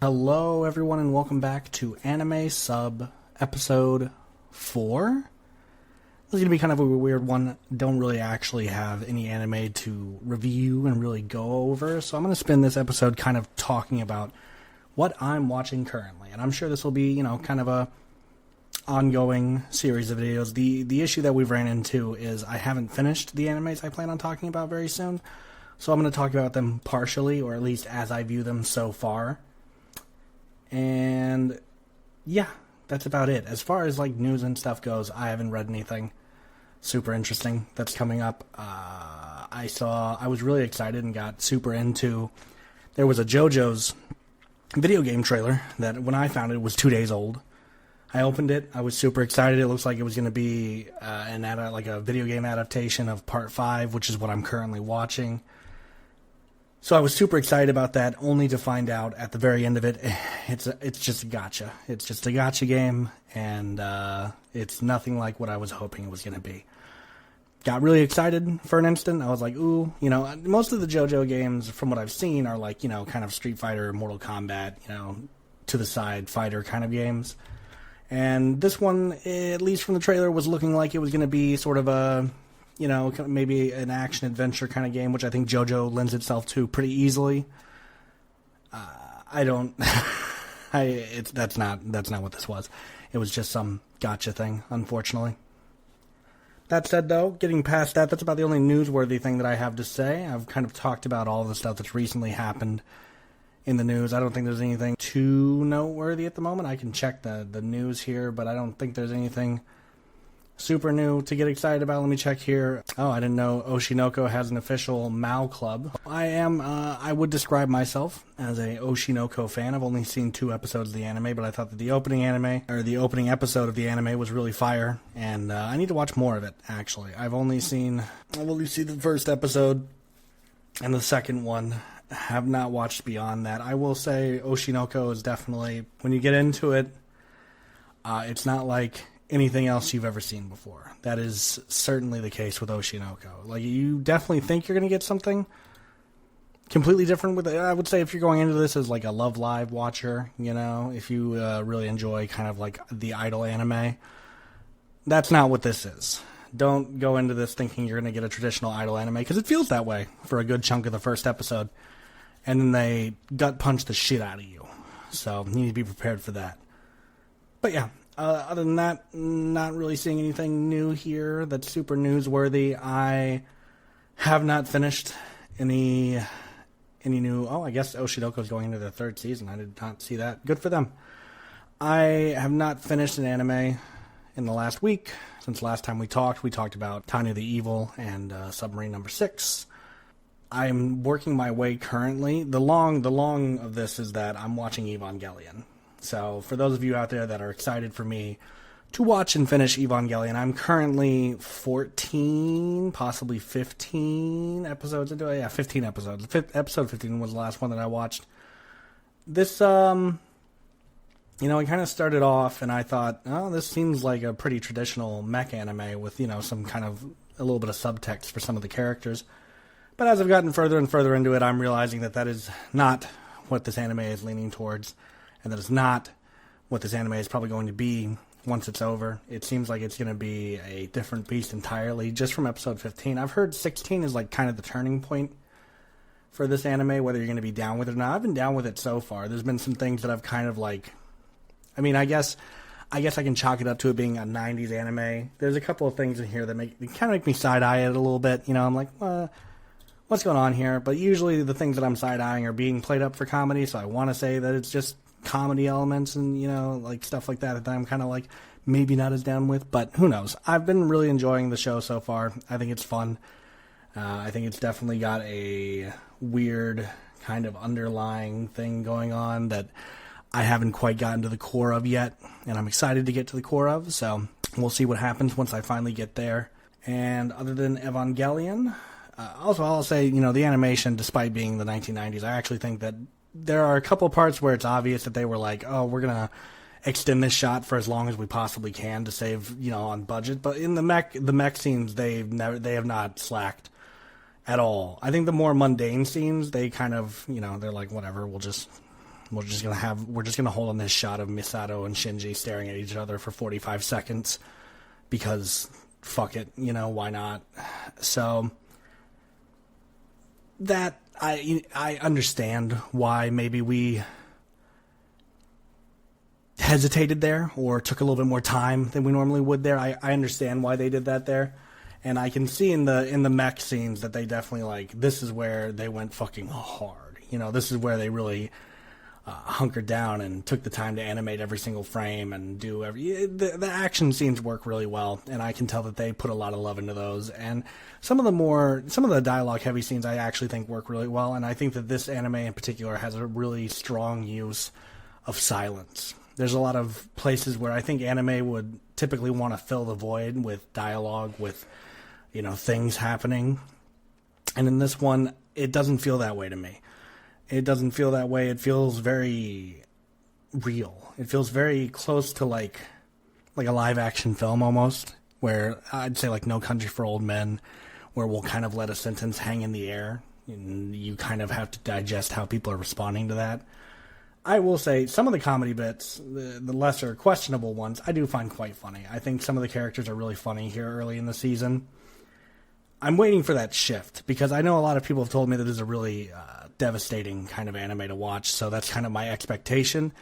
Hello, everyone, and welcome back to Anime Sub Episode 4. This is going to be kind of a weird one. Don't really actually have any anime to review and really go over, so I'm going to spend this episode kind of talking about what I'm watching currently. And I'm sure this will be, kind of a ongoing series of videos. The issue that we've ran into is I haven't finished the animes I plan on talking about very soon, so I'm going to talk about them partially, or at least as I view them so far. And yeah, that's about it. As far as news and stuff goes, I haven't read anything super interesting that's coming up. I was really excited and got super into, there was a JoJo's video game trailer that when I found it was 2 days old. I opened it, I was super excited. It looks like it was going to be a video game adaptation of Part 5, which is what I'm currently watching. So I was super excited about that, only to find out at the very end of it, it's just a gacha. It's just a gacha game, and it's nothing like what I was hoping it was going to be. Got really excited for an instant. I was like, ooh, most of the JoJo games, from what I've seen, are kind of Street Fighter, Mortal Kombat, to the side fighter kind of games. And this one, at least from the trailer, was looking like it was going to be sort of a maybe an action-adventure kind of game, which I think JoJo lends itself to pretty easily. That's not what this was. It was just some gotcha thing, unfortunately. That said, though, getting past that, that's about the only newsworthy thing that I have to say. I've kind of talked about all the stuff that's recently happened in the news. I don't think there's anything too noteworthy at the moment. I can check the news here, but I don't think there's anything super new to get excited about. Let me check here. Oh, I didn't know Oshinoko has an official Mao club. I would describe myself as a Oshinoko fan. I've only seen 2 episodes of the anime, but I thought that the opening episode of the anime was really fire, and I need to watch more of it, actually. I've only seen the first episode and the second one. Have not watched beyond that. I will say Oshinoko is definitely, when you get into it, it's not like anything else you've ever seen before. That is certainly the case with Oshinoko. You definitely think you're going to get something completely different with it. I would say if you're going into this as a Love Live watcher, if you really enjoy kind of the idol anime, that's not what this is. Don't go into this thinking you're going to get a traditional idol anime, because it feels that way for a good chunk of the first episode, and then they gut punch the shit out of you. So you need to be prepared for that. But yeah, other than that, not really seeing anything new here that's super newsworthy. I have not finished any new... Oh, I guess Oshinoko's going into their 3rd season. I did not see that. Good for them. I have not finished an anime in the last week. Since last time we talked about Tanya the Evil and Submarine Number 6. I'm working my way currently. The long of this is that I'm watching Evangelion. So for those of you out there that are excited for me to watch and finish Evangelion, I'm currently 14, possibly 15 episodes into it. Yeah, 15 episodes. Episode 15 was the last one that I watched. This, it kind of started off and I thought, oh, this seems like a pretty traditional mech anime with, some kind of a little bit of subtext for some of the characters. But as I've gotten further and further into it, I'm realizing that is not what this anime is leaning towards. And that is not what this anime is probably going to be once it's over. It seems like it's going to be a different beast entirely, just from episode 15. I've heard 16 is kind of the turning point for this anime, whether you're going to be down with it or not. I've been down with it so far. There's been some things that I've kind of I guess I can chalk it up to it being a 90s anime. There's a couple of things in here that kind of make me side-eye it a little bit. I'm like, what's going on here? But usually the things that I'm side-eyeing are being played up for comedy, so I want to say that it's just comedy elements and stuff like that I'm kind of maybe not as down with, but who knows. I've been really enjoying the show so far. I think it's fun. I think it's definitely got a weird kind of underlying thing going on that I haven't quite gotten to the core of yet, and I'm excited to get to the core of, so we'll see what happens once I finally get there. And other than Evangelion, also I'll say, the animation, despite being the 1990s, I actually think that there are a couple parts where it's obvious that they were like, oh, we're going to extend this shot for as long as we possibly can to save, on budget. But in the mech scenes, they have not slacked at all. I think the more mundane scenes, they kind of, they're like, whatever, we'll just we're just gonna hold on this shot of Misato and Shinji staring at each other for 45 seconds because fuck it, why not? So that I understand why maybe we hesitated there or took a little bit more time than we normally would there. I understand why they did that there. And I can see in the mech scenes that they definitely this is where they went fucking hard. This is where they really hunkered down and took the time to animate every single frame and do the action scenes work really well. And I can tell that they put a lot of love into those. And some of the dialogue heavy scenes I actually think work really well. And I think that this anime in particular has a really strong use of silence. There's a lot of places where I think anime would typically want to fill the void with dialogue, with things happening. And in this one, it doesn't feel that way to me. It doesn't feel that way. It feels very real. It feels very close to like a live action film almost, where I'd say No Country for Old Men, where we'll kind of let a sentence hang in the air and you kind of have to digest how people are responding to that. I will say some of the comedy bits, the lesser questionable ones, I do find quite funny. I think some of the characters are really funny here early in the season. I'm waiting for that shift because I know a lot of people have told me that this is a really devastating kind of anime to watch, so that's kind of my expectation.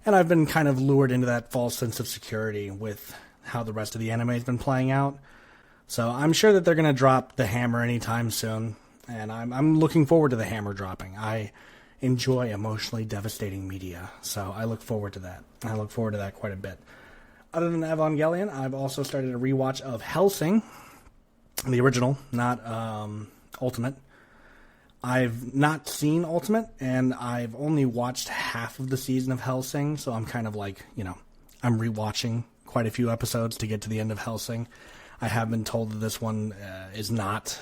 And I've been kind of lured into that false sense of security with how the rest of the anime has been playing out. So I'm sure that they're going to drop the hammer anytime soon, and I'm looking forward to the hammer dropping. I enjoy emotionally devastating media, so I look forward to that. I look forward to that quite a bit. Other than Evangelion, I've also started a rewatch of Hellsing, the original, not Ultimate. I've not seen Ultimate, and I've only watched half of the season of Hellsing, so I'm kind of I'm rewatching quite a few episodes to get to the end of Hellsing. I have been told that this one is not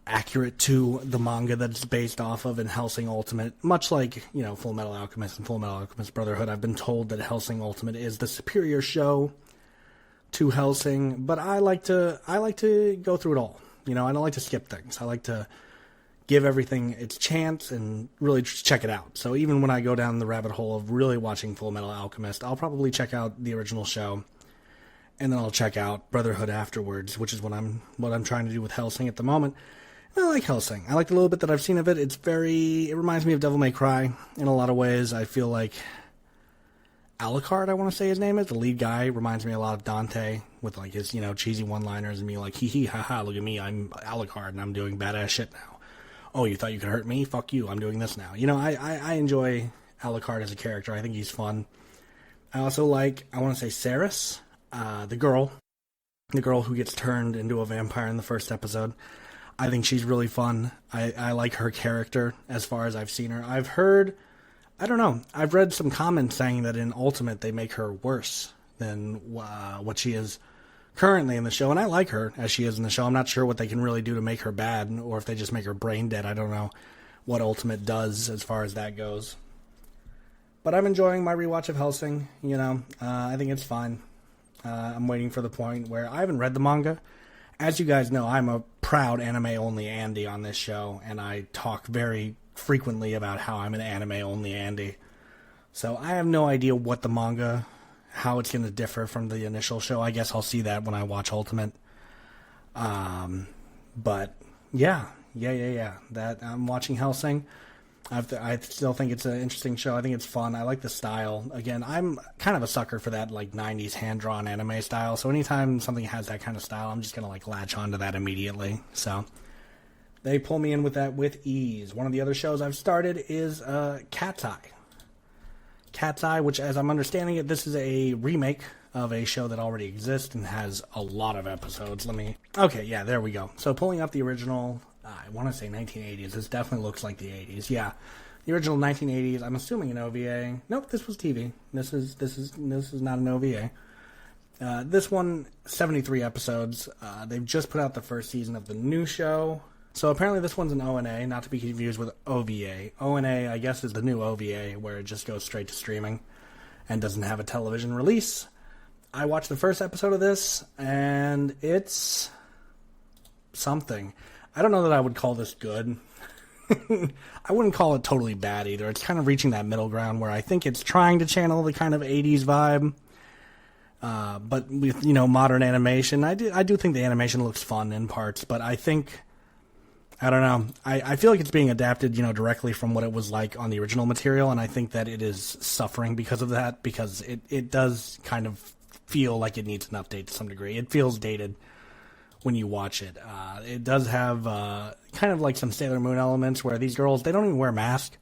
accurate to the manga that it's based off of in Hellsing Ultimate, much like Full Metal Alchemist and Full Metal Alchemist Brotherhood. I've been told that Hellsing Ultimate is the superior show to Hellsing, but I like to go through it all. I don't like to skip things. I like to give everything its chance and really check it out. So even when I go down the rabbit hole of really watching Full Metal Alchemist, I'll probably check out the original show, and then I'll check out Brotherhood afterwards, which is what I'm trying to do with Hellsing at the moment. I like Hellsing. I like the little bit that I've seen of it. It reminds me of Devil May Cry in a lot of ways. I feel like Alucard, I want to say his name is, the lead guy, reminds me a lot of Dante with his, cheesy one-liners and me hee hee ha ha, look at me, I'm Alucard and I'm doing badass shit now. Oh, you thought you could hurt me? Fuck you, I'm doing this now. I enjoy Alucard as a character. I think he's fun. I also I want to say Ceres, the girl who gets turned into a vampire in the first episode. I think she's really fun. I like her character as far as I've seen her. I've read some comments saying that in Ultimate they make her worse than what she is currently in the show, and I like her as she is in the show. I'm not sure what they can really do to make her bad, or if they just make her brain dead. I don't know what Ultimate does as far as that goes. But I'm enjoying my rewatch of Hellsing. I think it's fine. I'm waiting for the point where I haven't read the manga. As you guys know, I'm a proud anime-only Andy on this show, and I talk very frequently about how I'm an anime-only Andy. So I have no idea what the manga, how it's going to differ from the initial show. I guess I'll see that when I watch Ultimate. But yeah. That I'm watching Hellsing. I still think it's an interesting show. I think it's fun. I like the style. Again, I'm kind of a sucker for that 90s hand-drawn anime style. So anytime something has that kind of style, I'm just going to latch onto that immediately. So they pull me in with that with ease. One of the other shows I've started is Cat's Eye. Cat's Eye, which as I'm understanding it, this is a remake of a show that already exists and has a lot of episodes. Okay, yeah, there we go. So pulling up the original, I want to say 1980s. This definitely looks like the 80s. Yeah, the original 1980s. I'm assuming an OVA. Nope, this was TV. This is not an OVA. This one, 73 episodes. They've just put out the first season of the new show. So apparently this one's an ONA, not to be confused with OVA. ONA, I guess, is the new OVA, where it just goes straight to streaming and doesn't have a television release. I watched the first episode of this, and it's something. I don't know that I would call this good. I wouldn't call it totally bad either. It's kind of reaching that middle ground where I think it's trying to channel the kind of 80s vibe. But with, modern animation, I do think the animation looks fun in parts, but I think, I don't know, I feel like it's being adapted, directly from what it was like on the original material, and I think that it is suffering because of that, because it does kind of feel like it needs an update to some degree. It feels dated when you watch it. It does have kind of like some Sailor Moon elements where these girls, they don't even wear masks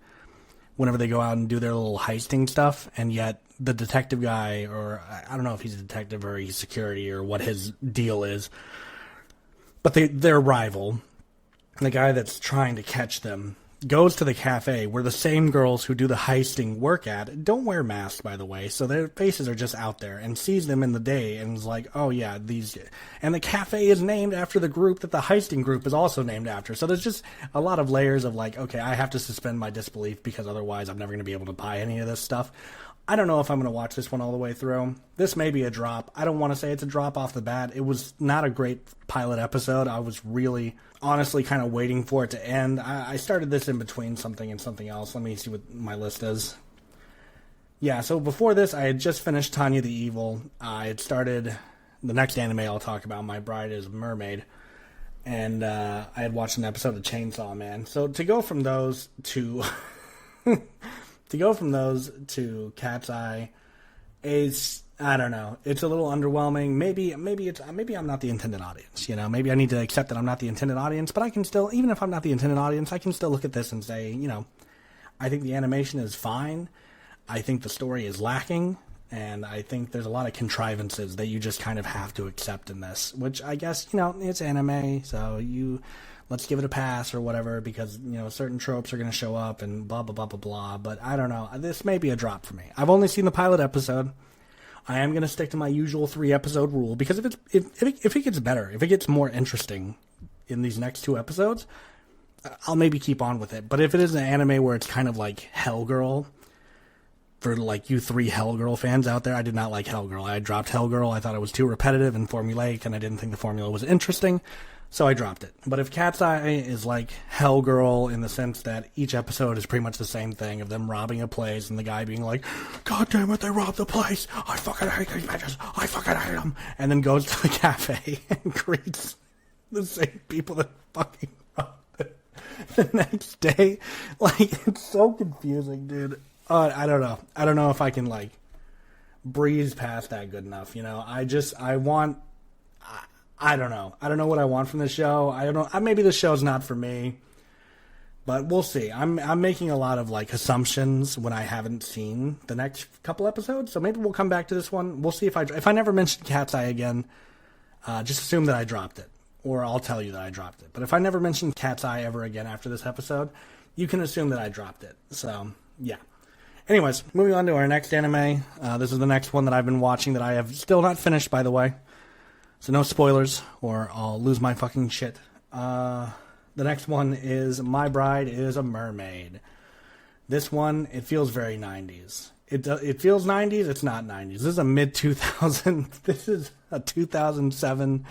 whenever they go out and do their little heisting stuff, and yet the detective guy, or I don't know if he's a detective or he's security or what his deal is, but their rival, the guy that's trying to catch them, goes to the cafe where the same girls who do the heisting work at don't wear masks, by the way, so their faces are just out there, and sees them in the day and is like, oh yeah, these, and the cafe is named after the group that the heisting group is also named after. So there's just a lot of layers of like, okay, I have to suspend my disbelief because otherwise I'm never going to be able to buy any of this stuff. I don't know if I'm going to watch this one all the way through. This may be a drop. I don't want to say it's a drop off the bat. It was not a great pilot episode. I was really, honestly, kind of waiting for it to end. I started this in between something and something else. Let me see what my list is. Yeah, so before this, I had just finished Tanya the Evil. I had started the next anime I'll talk about, My Bride is a Mermaid. And I had watched an episode of Chainsaw Man. So to go from those to... to Cat's Eye is, I don't know, it's a little underwhelming. Maybe I'm not the intended audience, maybe I need to accept that I'm not the intended audience, but I can still, even if I'm not the intended audience, I can still look at this and say, I think the animation is fine. I think the story is lacking, and I think there's a lot of contrivances that you just kind of have to accept in this, which I guess, it's anime, so let's give it a pass or whatever, because, certain tropes are going to show up and blah, blah, blah, blah, blah. But I don't know. This may be a drop for me. I've only seen the pilot episode. I am going to stick to my usual 3-episode rule, because if it gets better, if it gets more interesting in these next 2 episodes, I'll maybe keep on with it. But if it is an anime where it's kind of like Hellgirl, for like you 3 Hellgirl fans out there, I did not like Hellgirl. I dropped Hellgirl. I thought it was too repetitive and formulaic, and I didn't think the formula was interesting. So I dropped it. But if Cat's Eye is like Hellgirl in the sense that each episode is pretty much the same thing of them robbing a place and the guy being like, God damn it, they robbed the place. I fucking hate these bitches. I fucking hate them. And then goes to the cafe and greets the same people that fucking robbed it the next day. Like, it's so confusing, dude. I don't know. I don't know if I can, like, breeze past that good enough, I don't know. I don't know what I want from the show. I don't know. Maybe the show's not for me, but we'll see. I'm making a lot of like assumptions when I haven't seen the next couple episodes. So maybe we'll come back to this one. We'll see if I never mention Cat's Eye again. Just assume that I dropped it, or I'll tell you that I dropped it. But if I never mention Cat's Eye ever again after this episode, you can assume that I dropped it. So yeah. Anyways, moving on to our next anime. This is the next one that I've been watching that I have still not finished, by the way. So no spoilers, or I'll lose my fucking shit. The next one is My Bride is a Mermaid. This one, it feels very 90s. It feels 90s, it's not 90s. This is a mid-2000s, this is a 2007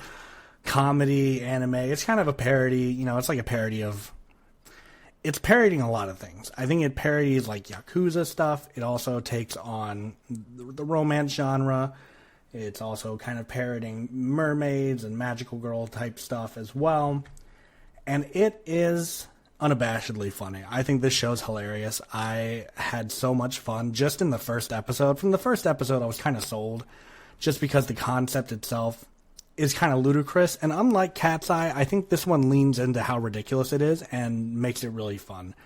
comedy anime. It's kind of a parody, it's like a parody of... It's parodying a lot of things. I think it parodies like Yakuza stuff. It also takes on the romance genre. It's also kind of parodying mermaids and magical girl type stuff as well. And it is unabashedly funny. I think this show's hilarious. I had so much fun just in the first episode. From the first episode, I was kind of sold just because the concept itself is kind of ludicrous. And unlike Cat's Eye, I think this one leans into how ridiculous it is and makes it really fun.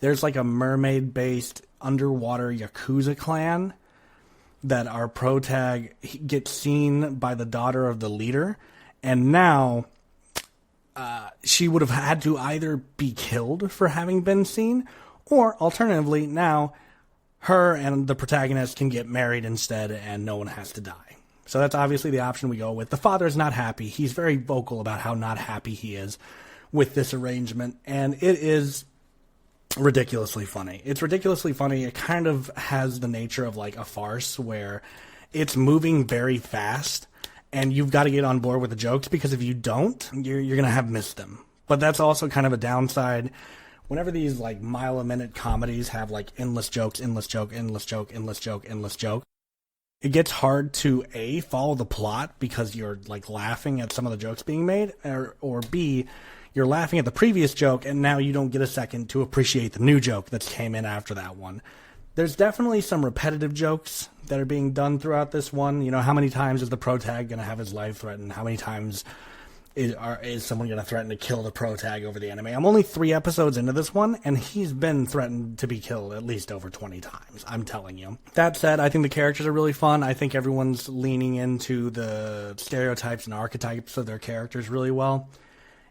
There's like a mermaid-based underwater Yakuza clan that our protag gets seen by the daughter of the leader, and now she would have had to either be killed for having been seen, or alternatively, now her and the protagonist can get married instead and no one has to die. So that's obviously the option we go with. The father's not happy. He's very vocal about how not happy he is with this arrangement, and it is ridiculously funny. It's ridiculously funny. It kind of has the nature of like a farce where it's moving very fast and you've got to get on board with the jokes, because if you don't, you're going to have missed them. But that's also kind of a downside Whenever these like mile-a-minute comedies have like endless jokes, endless joke, endless joke, endless joke, endless joke, it gets hard to A, follow the plot because you're like laughing at some of the jokes being made, or B, you're laughing at the previous joke and now you don't get a second to appreciate the new joke that came in after that one. There's definitely some repetitive jokes that are being done throughout this one. You know, how many times is the protag going to have his life threatened? How many times is someone going to threaten to kill the protag over the anime? I'm only 3 episodes into this one, and he's been threatened to be killed at least over 20 times. I'm telling you. That said, I think the characters are really fun. I think everyone's leaning into the stereotypes and archetypes of their characters really well.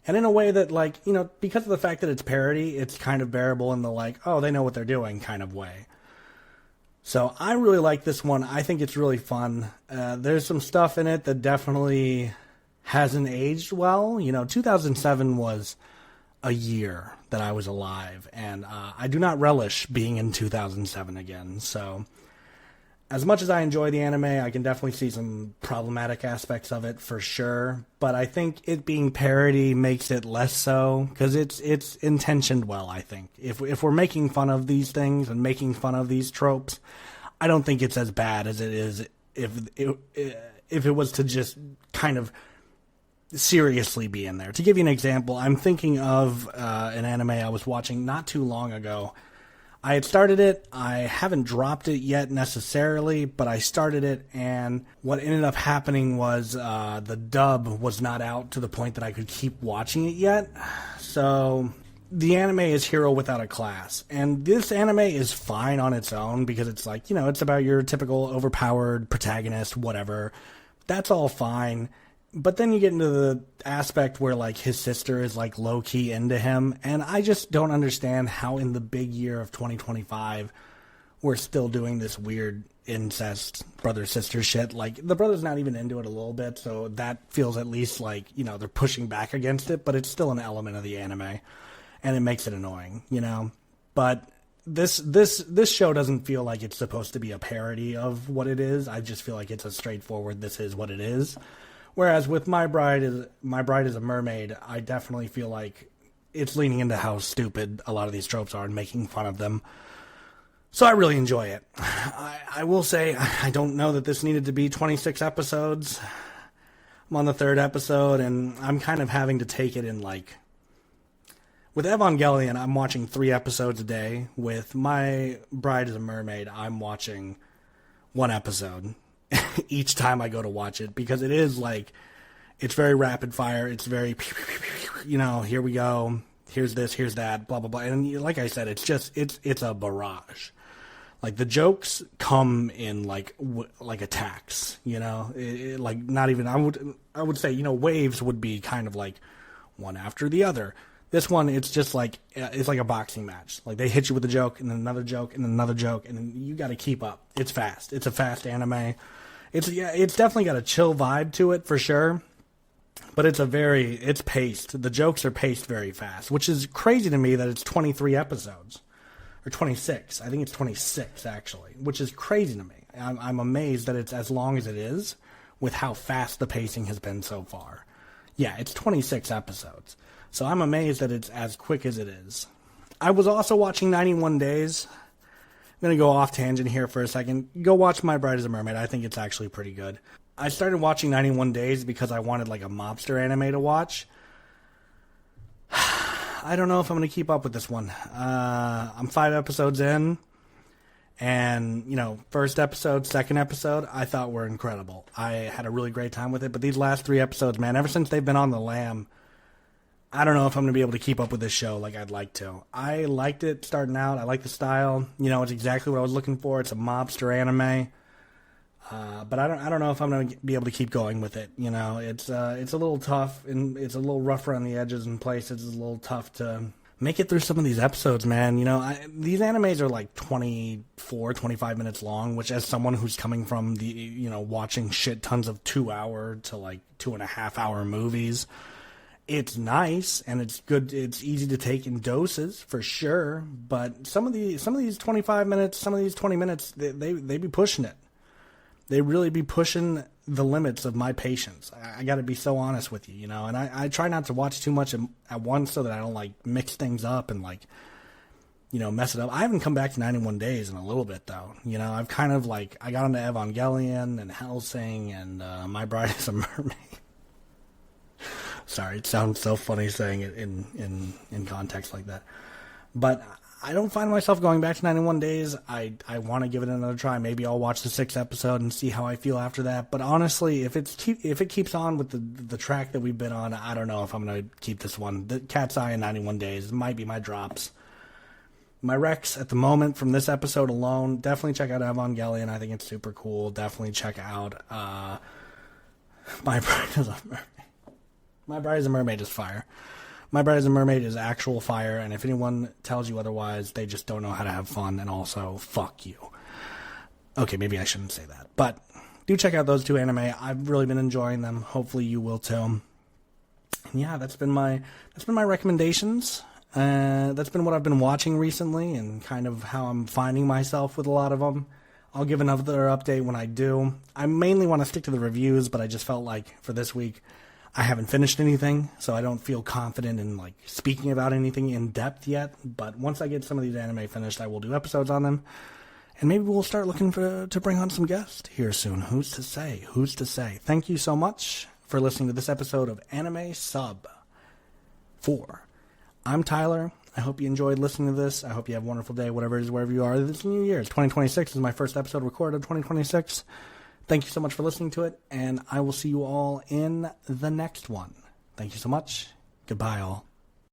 And in a way that, like, you know, because of the fact that it's parody, it's kind of bearable in the, like, oh, they know what they're doing kind of way. So I really like this one. I think it's really fun. There's some stuff in it that definitely hasn't aged well. You know, 2007 was a year that I was alive, and I do not relish being in 2007 again. So as much as I enjoy the anime, I can definitely see some problematic aspects of it for sure. But I think it being parody makes it less so, because it's intentioned well, I think. If we're making fun of these things and making fun of these tropes, I don't think it's as bad as it is if it was to just kind of seriously be in there. To give you an example, I'm thinking of an anime I was watching not too long ago. I had started it. I haven't dropped it yet necessarily, but I started it, and what ended up happening was the dub was not out to the point that I could keep watching it yet. So the anime is Hero Without a Class, and this anime is fine on its own because it's like, you know, it's about your typical overpowered protagonist, whatever. That's all fine. But then you get into the aspect where, like, his sister is, like, low-key into him, and I just don't understand how in the big year of 2025 we're still doing this weird incest brother-sister shit. Like, the brother's not even into it a little bit, so that feels at least like, you know, they're pushing back against it, but it's still an element of the anime, and it makes it annoying, you know? But this show doesn't feel like it's supposed to be a parody of what it is. I just feel like it's a straightforward, this is what it is. Whereas with My Bride is a Mermaid, I definitely feel like it's leaning into how stupid a lot of these tropes are and making fun of them. So I really enjoy it. I will say, I don't know that this needed to be 26 episodes. I'm on the 3rd episode, and I'm kind of having to take it in, like... With Evangelion, I'm watching 3 episodes a day. With My Bride is a Mermaid, I'm watching 1 episode each time I go to watch it, because it is like, it's very rapid fire. It's very, you know, here we go. Here's this, here's that, blah, blah, blah. And like I said, it's just, it's a barrage. Like, the jokes come in like attacks, you know, like not even, I would say, you know, waves would be kind of like one after the other. This one, it's just like, it's like a boxing match. Like, they hit you with a joke, and then another joke, and then another joke, and then you got to keep up. It's fast. It's a fast anime. It's definitely got a chill vibe to it, for sure. But it's paced. The jokes are paced very fast, which is crazy to me that it's 23 episodes. Or 26. I think it's 26, actually, which is crazy to me. I'm amazed that it's as long as it is with how fast the pacing has been so far. Yeah, it's 26 episodes. So I'm amazed that it's as quick as it is. I was also watching 91 Days. I'm going to go off tangent here for a second. Go watch My Bride is a Mermaid. I think it's actually pretty good. I started watching 91 Days because I wanted like a mobster anime to watch. I don't know if I'm going to keep up with this one. I'm 5 episodes in. And, you know, first episode, second episode, I thought were incredible. I had a really great time with it. But these last 3 episodes, man, ever since they've been on the lam, I don't know if I'm going to be able to keep up with this show like I'd like to. I liked it starting out. I like the style. You know, it's exactly what I was looking for. It's a mobster anime. But I don't know if I'm going to be able to keep going with it. You know, it's a little tough, and it's a little rough around the edges in places. It's a little tough to make it through some of these episodes, man. You know, these animes are like 24, 25 minutes long, which as someone who's coming from the, you know, watching shit tons of 2-hour to like 2.5-hour movies, it's nice and it's good. It's easy to take in doses for sure. But some of these 25 minutes, some of these 20 minutes, they be pushing it. They really be pushing the limits of my patience. I got to be so honest with you, and I try not to watch too much at once so that I don't, like, mix things up and, like, mess it up. I haven't come back to 91 Days in a little bit, though. I've kind of, like, I got into Evangelion and Hellsing and My Bride is a Mermaid. Sorry, it sounds so funny saying it in context like that. But I don't find myself going back to 91 Days. I want to give it another try. Maybe I'll watch the 6th episode and see how I feel after that. But honestly, if it keeps on with the track that we've been on, I don't know if I'm going to keep this one. The Cat's Eye and 91 Days might be my drops. My recs at the moment from this episode alone, definitely check out Evangelion. I think it's super cool. Definitely check out My Bride is a Mermaid. My Bride is a Mermaid is fire. My Bride is a Mermaid is actual fire, and if anyone tells you otherwise, they just don't know how to have fun, and also, fuck you. Okay, maybe I shouldn't say that, but do check out those 2 anime. I've really been enjoying them. Hopefully you will too. And yeah, that's been my recommendations. That's been what I've been watching recently, and kind of how I'm finding myself with a lot of them. I'll give another update when I do. I mainly want to stick to the reviews, but I just felt like for this week, I haven't finished anything, so I don't feel confident in, like, speaking about anything in depth yet. But once I get some of these anime finished, I will do episodes on them. And maybe we'll start looking to bring on some guests here soon. Who's to say? Who's to say? Thank you so much for listening to this episode of Anime Sub 4. I'm Tyler. I hope you enjoyed listening to this. I hope you have a wonderful day, whatever it is, wherever you are. This New Year's 2026 is my first episode recorded of 2026. Thank you so much for listening to it, and I will see you all in the next one. Thank you so much. Goodbye, all.